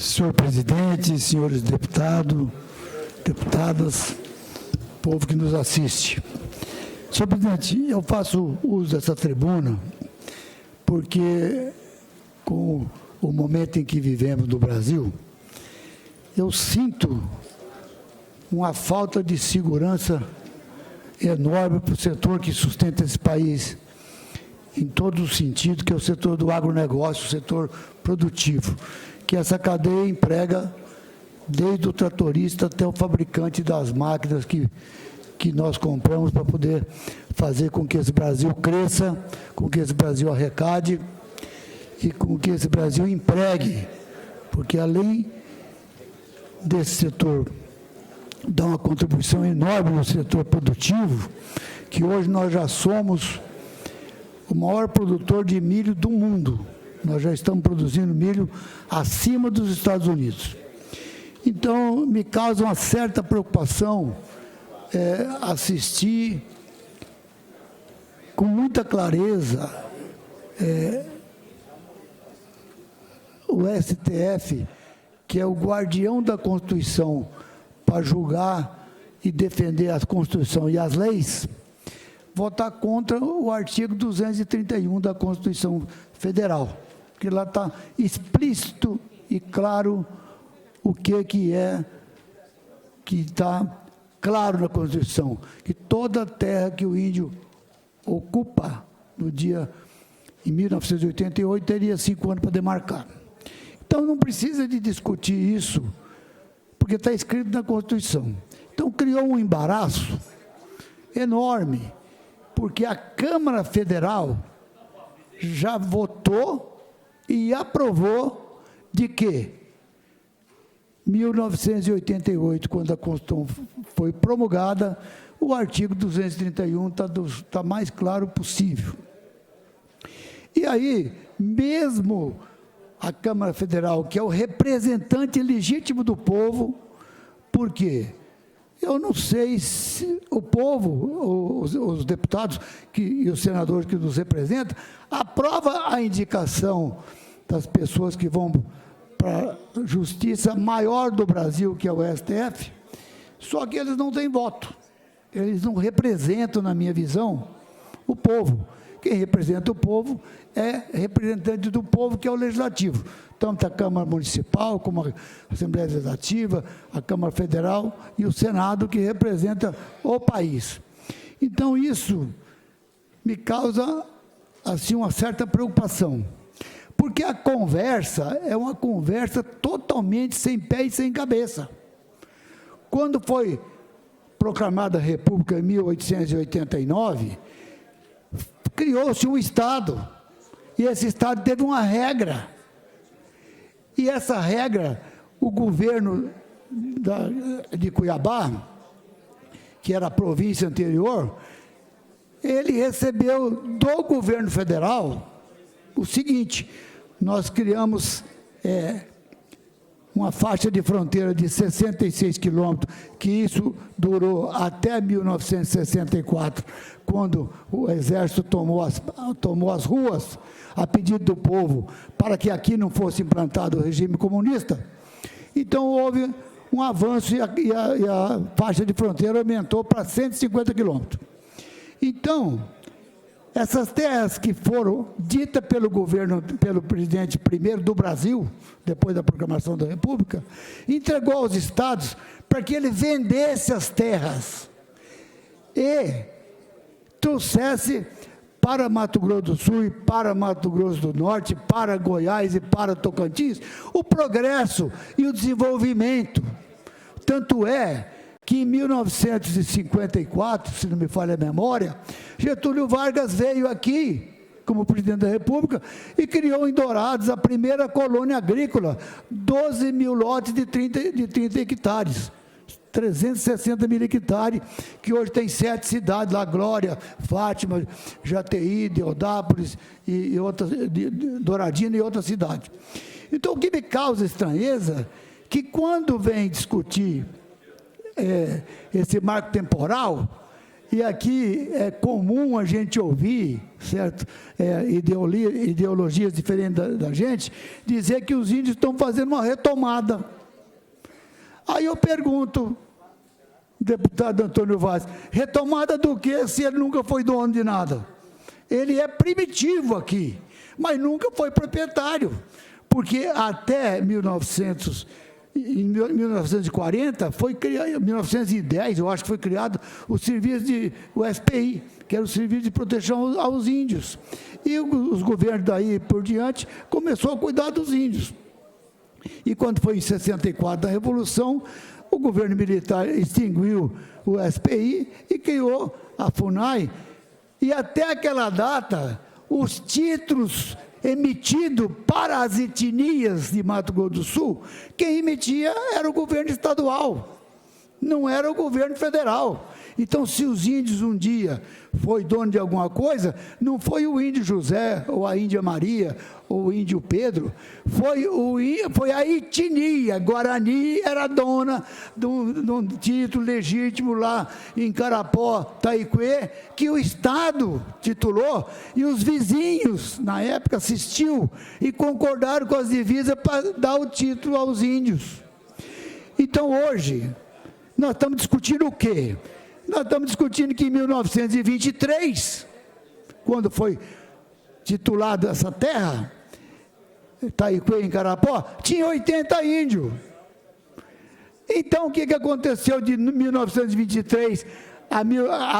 Senhor presidente, senhores deputados, deputadas, povo que nos assiste. Senhor presidente, eu faço uso dessa tribuna porque, com o momento em que vivemos no Brasil, eu sinto uma falta de segurança enorme para o setor que sustenta esse país, em todo o sentido, que é o setor do agronegócio, o setor produtivo, que essa cadeia emprega desde o tratorista até o fabricante das máquinas que nós compramos para poder fazer com que esse Brasil cresça, com que esse Brasil arrecade e com que esse Brasil empregue, porque além desse setor dar uma contribuição enorme no setor produtivo, que hoje nós já somos o maior produtor de milho do mundo. Nós já estamos produzindo milho acima dos Estados Unidos. Então, me causa uma certa preocupação assistir com muita clareza o STF, que é o guardião da Constituição, para julgar e defender a Constituição e as leis, votar contra o artigo 231 da Constituição Federal, que lá está explícito e claro o que está claro na Constituição, que toda terra que o índio ocupa em 1988, teria 5 anos para demarcar. Então, não precisa de discutir isso, porque está escrito na Constituição. Então, criou um embaraço enorme, porque a Câmara Federal já votou e aprovou de que 1988, quando a Constituição foi promulgada, o artigo 231 está mais claro possível. E aí, mesmo a Câmara Federal, que é o representante legítimo do povo, por quê? Eu não sei se o povo, os deputados e os senadores que nos representam, aprova a indicação das pessoas que vão para a justiça maior do Brasil, que é o STF, só que eles não têm voto. Eles não representam, na minha visão, o povo. Quem representa o povo é representante do povo, que é o legislativo. Tanto a Câmara Municipal, como a Assembleia Legislativa, a Câmara Federal e o Senado, que representa o país. Então, isso me causa, assim, uma certa preocupação, porque a conversa é uma conversa totalmente sem pé e sem cabeça. Quando foi proclamada a República em 1889, criou-se um Estado, e esse Estado teve uma regra. E essa regra, o governo de Cuiabá, que era a província anterior, ele recebeu do governo federal o seguinte: nós criamos uma faixa de fronteira de 66 quilômetros, que isso durou até 1964, quando o Exército tomou as ruas, a pedido do povo, para que aqui não fosse implantado o regime comunista. Então, houve um avanço e a faixa de fronteira aumentou para 150 quilômetros. Então, essas terras que foram ditas pelo governo, pelo presidente primeiro do Brasil, depois da proclamação da República, entregou aos estados para que ele vendesse as terras e trouxesse para Mato Grosso do Sul e para Mato Grosso do Norte, para Goiás e para Tocantins, o progresso e o desenvolvimento. Tanto é que em 1954, se não me falha a memória, Getúlio Vargas veio aqui como presidente da República e criou em Dourados a primeira colônia agrícola, 12 mil lotes de 30 hectares, 360 mil hectares, que hoje tem 7 cidades lá: Glória, Fátima, Jataí, Deodápolis, e outras, Douradina e outras cidades. Então, o que me causa estranheza, que quando vem discutir esse marco temporal, E aqui é comum a gente ouvir, certo? Ideologias diferentes da gente, dizer que os índios estão fazendo uma retomada. Aí eu pergunto, deputado Antônio Vaz, retomada do quê, se ele nunca foi dono de nada? Ele é primitivo aqui, mas nunca foi proprietário, porque até 1940, foi criado, em 1910, eu acho que foi criado o serviço o SPI, que era o Serviço de Proteção aos Índios. E os governos daí por diante começou a cuidar dos índios. E quando foi em 64 da Revolução, o governo militar extinguiu o SPI e criou a FUNAI. E até aquela data, os títulos emitidos para as etnias de Mato Grosso do Sul, quem emitia era o governo estadual, não era o governo federal. Então, se os índios um dia foi dono de alguma coisa, não foi o índio José, ou a índia Maria, ou o índio Pedro, foi a etnia. Guarani era dona de um título legítimo lá em Carapó, Taiquê, que o Estado titulou, e os vizinhos, na época, assistiu e concordaram com as divisas para dar o título aos índios. Então, hoje, nós estamos discutindo o quê? Nós estamos discutindo que em 1923, quando foi titulada essa terra, Taiquê em Carapó, tinha 80 índios. Então, o que aconteceu de 1923 a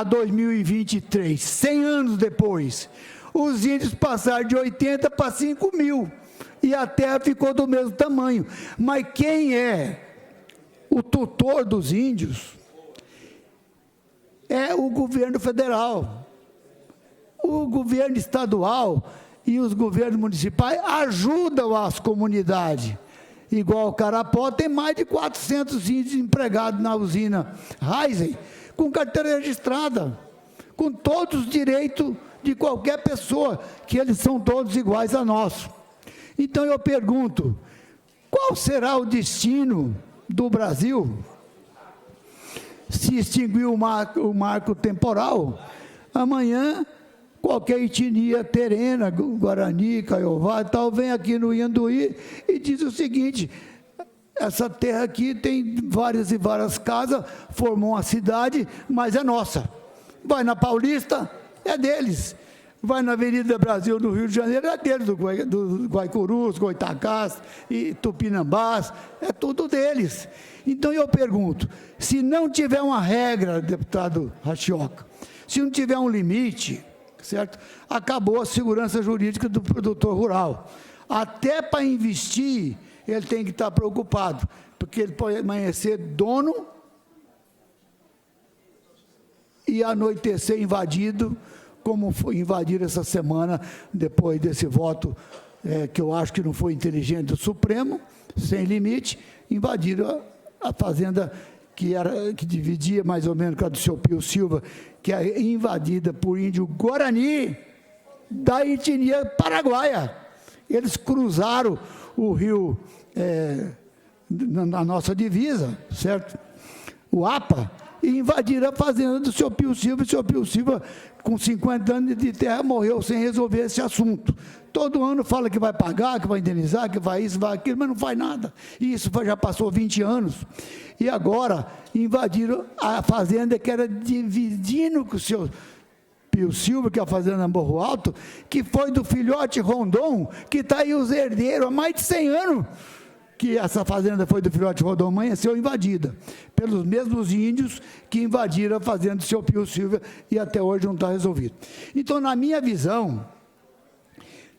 2023? 100 anos depois, os índios passaram de 80 para 5 mil, e a terra ficou do mesmo tamanho. Mas quem é o tutor dos índios é o governo federal. O governo estadual e os governos municipais ajudam as comunidades. Igual Carapó, tem mais de 400 índios empregados na usina Heisen, com carteira registrada, com todos os direitos de qualquer pessoa, que eles são todos iguais a nós. Então eu pergunto, qual será o destino do Brasil se extinguir o marco temporal? Amanhã, qualquer etnia terena, Guarani, Caiová, tal, vem aqui no Ianduí e diz o seguinte: essa terra aqui tem várias e várias casas, formou uma cidade, mas é nossa. Vai na Paulista, é deles. Vai na Avenida Brasil, no Rio de Janeiro, é deles, do Guaicurus, Goitacás, e Tupinambás, é tudo deles. Então eu pergunto, se não tiver uma regra, deputado Rachioca, se não tiver um limite, certo? Acabou a segurança jurídica do produtor rural. Até para investir, ele tem que estar preocupado, porque ele pode amanhecer dono e anoitecer invadido, como foi invadido essa semana, depois desse voto, que eu acho que não foi inteligente do Supremo, sem limite, invadiram a fazenda que dividia mais ou menos com a do seu Pio Silva, que é invadida por índio Guarani, da etnia paraguaia. Eles cruzaram o rio na nossa divisa, certo? O APA, e invadiram a fazenda do seu Pio Silva, e o seu Pio Silva, com 50 anos de terra, morreu sem resolver esse assunto. Todo ano fala que vai pagar, que vai indenizar, que vai isso, vai aquilo, mas não faz nada. E isso já passou 20 anos. E agora invadiram a fazenda que era dividindo com o seu Pio Silva, que é a fazenda Morro Alto, que foi do filhote Rondon, que está aí os herdeiros há mais de 100 anos, que essa fazenda foi do filhote Rondon, amanheceu invadida, pelos mesmos índios que invadiram a fazenda do seu Pio Silva, e até hoje não está resolvido. Então, na minha visão,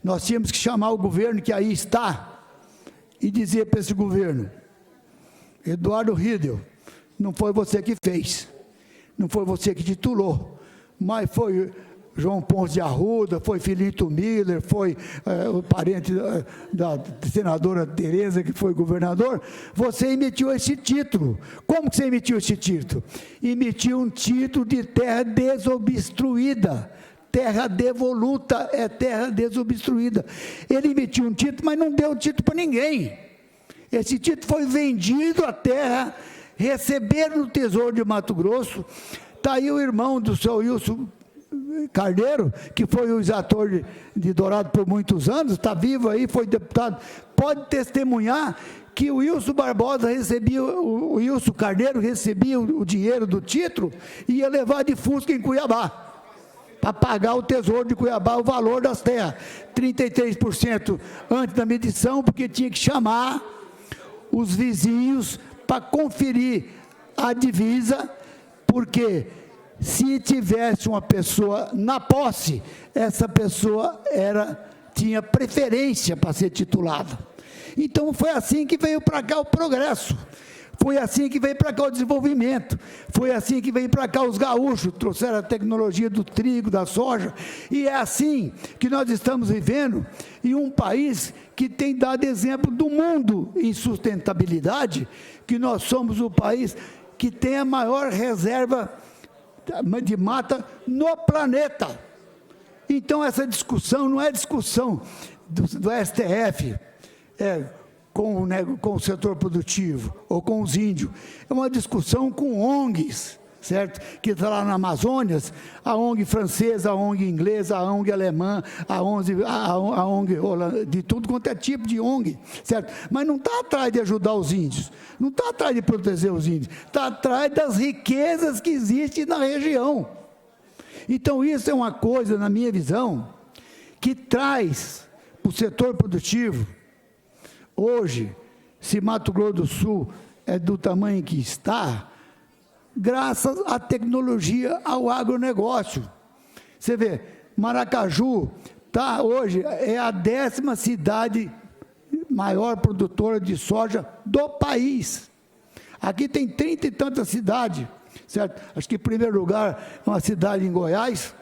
nós tínhamos que chamar o governo que aí está, e dizer para esse governo: Eduardo Riedel, não foi você que fez, não foi você que titulou, mas foi João Ponce de Arruda, foi Filinto Miller, foi o parente da senadora Tereza, que foi governador. Você emitiu esse título. Como que você emitiu esse título? Emitiu um título de terra desobstruída. Terra devoluta é terra desobstruída. Ele emitiu um título, mas não deu título para ninguém. Esse título foi vendido à terra, receberam no Tesouro de Mato Grosso, Está aí o irmão do seu Wilson Carneiro, que foi o exator de Dourado por muitos anos, está vivo aí, foi deputado, pode testemunhar que o Wilson Barbosa recebia, o Wilson Carneiro recebia o dinheiro do título e ia levar de Fusca em Cuiabá, para pagar o Tesouro de Cuiabá, o valor das terras, 33% antes da medição, porque tinha que chamar os vizinhos para conferir a divisa, porque se tivesse uma pessoa na posse, essa pessoa tinha preferência para ser titulada. Então, foi assim que veio para cá o progresso, foi assim que veio para cá o desenvolvimento, foi assim que veio para cá os gaúchos, trouxeram a tecnologia do trigo, da soja, e é assim que nós estamos vivendo em um país que tem dado exemplo do mundo em sustentabilidade, que nós somos o país que tem a maior reserva de mata no planeta. Então, essa discussão não é discussão do STF, com o setor produtivo, ou com os índios, é uma discussão com ONGs, certo? Que está lá na Amazônia, a ONG francesa, a ONG inglesa, a ONG alemã, a ONG de tudo quanto é tipo de ONG, certo? Mas não está atrás de ajudar os índios, não está atrás de proteger os índios, está atrás das riquezas que existem na região. Então, isso é uma coisa, na minha visão, que traz para o setor produtivo. Hoje, se Mato Grosso do Sul é do tamanho que está, graças à tecnologia, ao agronegócio. Você vê, Maracaju hoje é a 10ª cidade maior produtora de soja do país. Aqui tem 30 e tantas cidades, certo? Acho que em primeiro lugar é uma cidade em Goiás,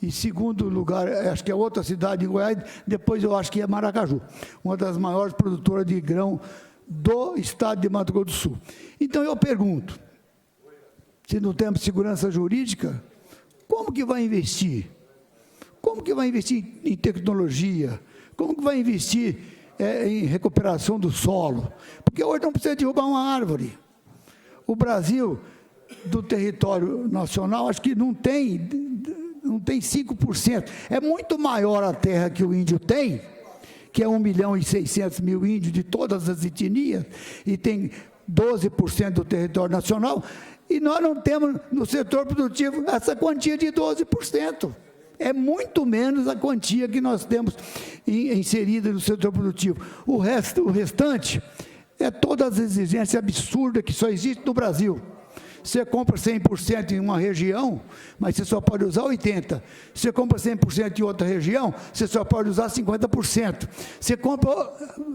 em segundo lugar, acho que é outra cidade em Goiás, depois eu acho que é Maracaju, uma das maiores produtoras de grão do estado de Mato Grosso do Sul. Então eu pergunto, se não temos segurança jurídica, como que vai investir? Como que vai investir em tecnologia? Como que vai investir em recuperação do solo? Porque hoje não precisa derrubar uma árvore. O Brasil, do território nacional, acho que não tem 5%. É muito maior a terra que o índio tem, que é 1.600.000 índios de todas as etnias, e tem 12% do território nacional, e nós não temos no setor produtivo essa quantia de 12%. É muito menos a quantia que nós temos inserida no setor produtivo. O restante é todas as exigências absurdas que só existem no Brasil. Você compra 100% em uma região, mas você só pode usar 80%. Você compra 100% em outra região, você só pode usar 50%. Você compra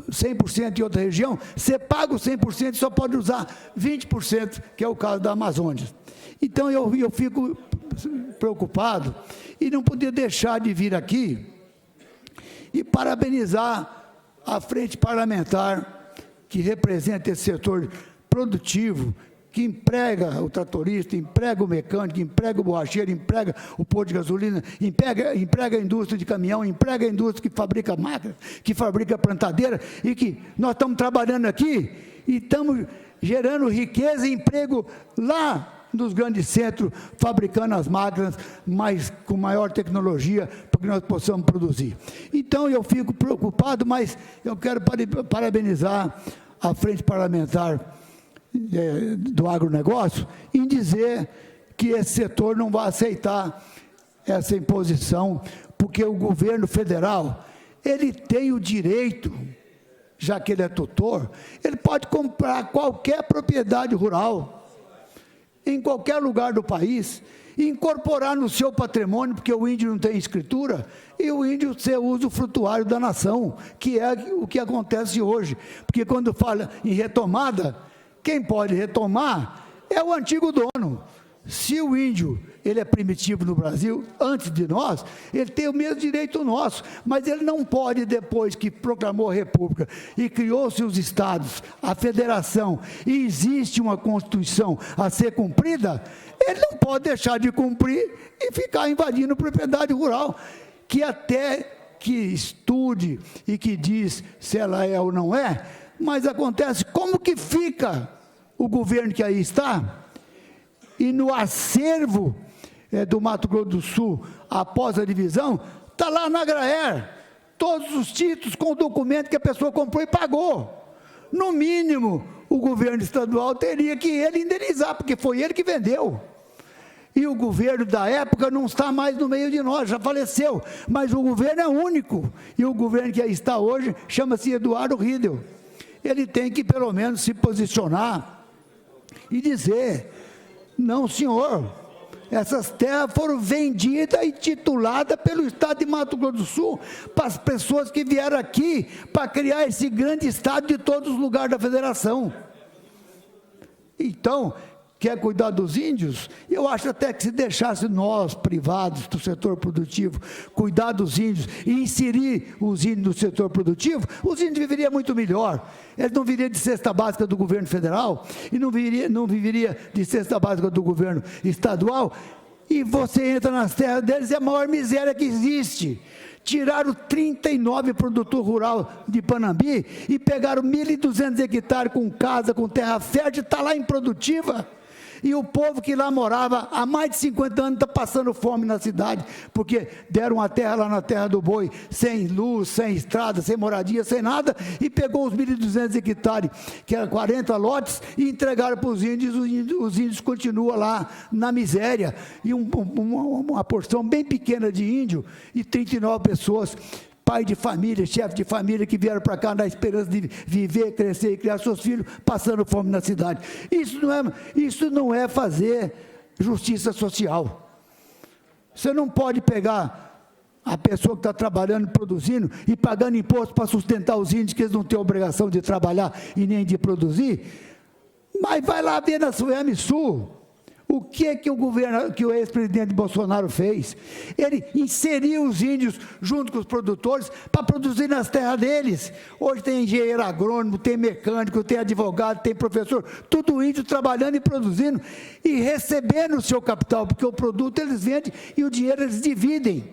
100% em outra região, você paga o 100% e só pode usar 20%, que é o caso da Amazônia. Então, eu fico preocupado e não podia deixar de vir aqui e parabenizar a frente parlamentar que representa esse setor produtivo, que emprega o tratorista, emprega o mecânico, emprega o borracheiro, emprega o posto de gasolina, emprega a indústria de caminhão, emprega a indústria que fabrica máquina, que fabrica plantadeira, e que nós estamos trabalhando aqui e estamos gerando riqueza e emprego lá nos grandes centros, fabricando as máquinas com maior tecnologia, para que nós possamos produzir. Então, eu fico preocupado, mas eu quero parabenizar a frente parlamentar do agronegócio, em dizer que esse setor não vai aceitar essa imposição, porque o governo federal, ele tem o direito, já que ele é tutor, ele pode comprar qualquer propriedade rural, em qualquer lugar do país, e incorporar no seu patrimônio, porque o índio não tem escritura, e o índio ser usufrutuário da nação, que é o que acontece hoje. Porque quando fala em retomada, quem pode retomar é o antigo dono. Se o índio, ele é primitivo no Brasil, antes de nós, ele tem o mesmo direito nosso, mas ele não pode, depois que proclamou a República e criou-se os estados, a federação, e existe uma Constituição a ser cumprida, ele não pode deixar de cumprir e ficar invadindo propriedade rural, que até que estude e que diz se ela é ou não é, mas acontece, como que fica o governo que aí está? e no acervo do Mato Grosso do Sul, após a divisão, está lá na Agraer, todos os títulos com o documento que a pessoa comprou e pagou. No mínimo, o governo estadual teria que ele indenizar, porque foi ele que vendeu. E o governo da época não está mais no meio de nós, já faleceu, mas o governo é único, e o governo que aí está hoje chama-se Eduardo Riedel. Ele tem que pelo menos se posicionar e dizer: não, senhor, essas terras foram vendidas e tituladas pelo estado de Mato Grosso do Sul para as pessoas que vieram aqui para criar esse grande estado de todos os lugares da federação. Então, quer cuidar dos índios? Eu acho até que se deixasse nós, privados do setor produtivo, cuidar dos índios e inserir os índios no setor produtivo, os índios viveriam muito melhor. Eles não viveriam de cesta básica do governo federal e não viveriam de cesta básica do governo estadual. E você entra nas terras deles, é a maior miséria que existe. Tiraram 39 produtores rurais de Panambi e pegaram 1.200 hectares com casa, com terra fértil, está lá improdutiva. E o povo que lá morava há mais de 50 anos está passando fome na cidade, porque deram a terra lá na Terra do Boi, sem luz, sem estrada, sem moradia, sem nada, e pegou os 1.200 hectares, que eram 40 lotes, e entregaram para os índios. Os índios continuam lá na miséria, e uma porção bem pequena de índio, e 39 pessoas, pai de família, chefe de família, que vieram para cá na esperança de viver, crescer e criar seus filhos, passando fome na cidade. Isso não é fazer justiça social. Você não pode pegar a pessoa que está trabalhando, produzindo, e pagando imposto para sustentar os índios, que eles não têm obrigação de trabalhar e nem de produzir, mas vai lá ver na Sueme Sul. O que o ex-presidente Bolsonaro fez? Ele inseriu os índios junto com os produtores para produzir nas terras deles. Hoje tem engenheiro agrônomo, tem mecânico, tem advogado, tem professor, tudo índio trabalhando e produzindo e recebendo o seu capital, porque o produto eles vendem e o dinheiro eles dividem.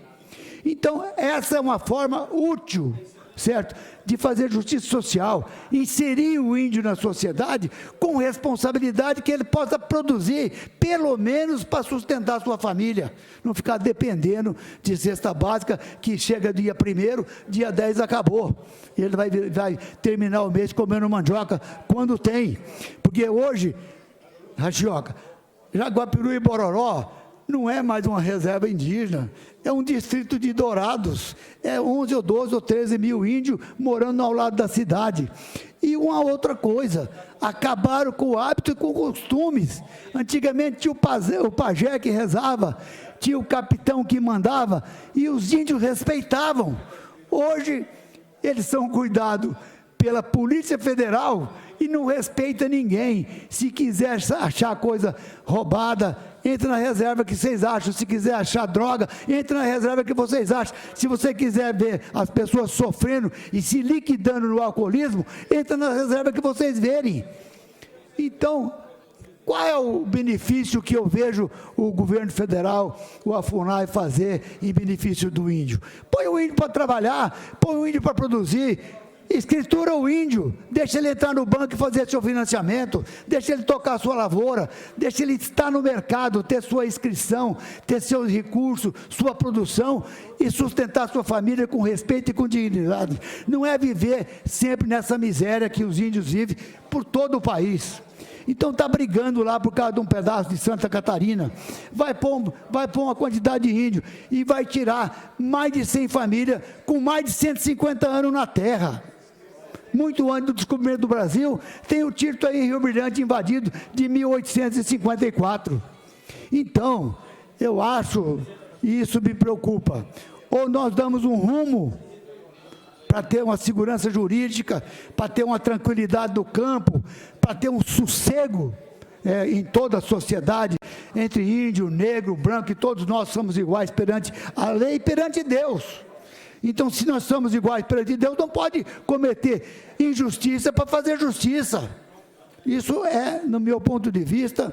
Então, essa é uma forma útil, certo, de fazer justiça social, inserir o índio na sociedade com responsabilidade, que ele possa produzir, pelo menos para sustentar a sua família, não ficar dependendo de cesta básica, que chega dia 1º, dia 10 acabou, ele vai terminar o mês comendo mandioca quando tem, porque hoje, Rachioca, Jaguapiru e Bororó não é mais uma reserva indígena, é um distrito de Dourados, é 11 ou 12 ou 13 mil índios morando ao lado da cidade. E uma outra coisa, acabaram com o hábito e com costumes. Antigamente tinha o pajé que rezava, tinha o capitão que mandava, e os índios respeitavam. Hoje, eles são cuidados pela Polícia Federal e não respeita ninguém. Se quiser achar coisa roubada, entra na reserva que vocês acham. Se quiser achar droga, entra na reserva que vocês acham. Se você quiser ver as pessoas sofrendo e se liquidando no alcoolismo, entra na reserva que vocês verem. Então, qual é o benefício que eu vejo o governo federal, o AFUNAI, fazer em benefício do índio? Põe o índio para trabalhar, põe o índio para produzir, escritura o índio, deixa ele entrar no banco e fazer seu financiamento, deixa ele tocar a sua lavoura, deixa ele estar no mercado, ter sua inscrição, ter seus recursos, sua produção e sustentar sua família com respeito e com dignidade. Não é viver sempre nessa miséria que os índios vivem por todo o país. Então está brigando lá por causa de um pedaço de Santa Catarina, vai pôr uma quantidade de índio e vai tirar mais de 100 famílias com mais de 150 anos na terra. Muito antes do descobrimento do Brasil, tem o título aí em Rio Brilhante invadido de 1854. Então, eu acho, e isso me preocupa, ou nós damos um rumo para ter uma segurança jurídica, para ter uma tranquilidade do campo, para ter um sossego em toda a sociedade, entre índio, negro, branco, e todos nós somos iguais perante a lei e perante Deus. Então, se nós somos iguais perante Deus, não pode cometer injustiça para fazer justiça. Isso é, no meu ponto de vista,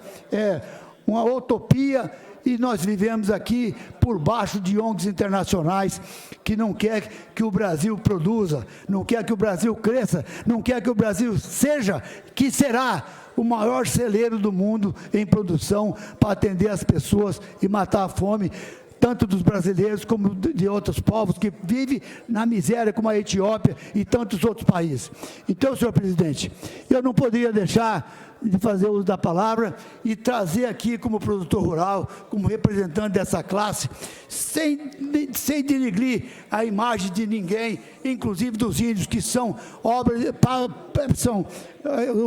uma utopia, e nós vivemos aqui por baixo de ONGs internacionais que não quer que o Brasil produza, não quer que o Brasil cresça, não quer que o Brasil seja, que será o maior celeiro do mundo em produção para atender as pessoas e matar a fome, tanto dos brasileiros como de outros povos que vivem na miséria, como a Etiópia e tantos outros países. Então, senhor presidente, eu não poderia deixar de fazer uso da palavra e trazer aqui como produtor rural, como representante dessa classe, sem denigrir a imagem de ninguém, inclusive dos índios, que são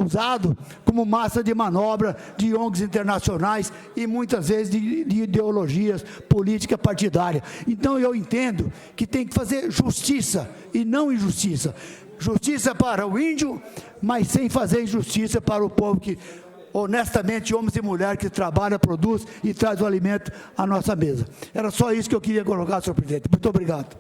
usados como massa de manobra de ONGs internacionais e muitas vezes de ideologias políticas partidárias. Então eu entendo que tem que fazer justiça e não injustiça. Justiça para o índio, mas sem fazer injustiça para o povo que, honestamente, homens e mulheres que trabalham, produzem e trazem o alimento à nossa mesa. Era só isso que eu queria colocar, senhor presidente. Muito obrigado.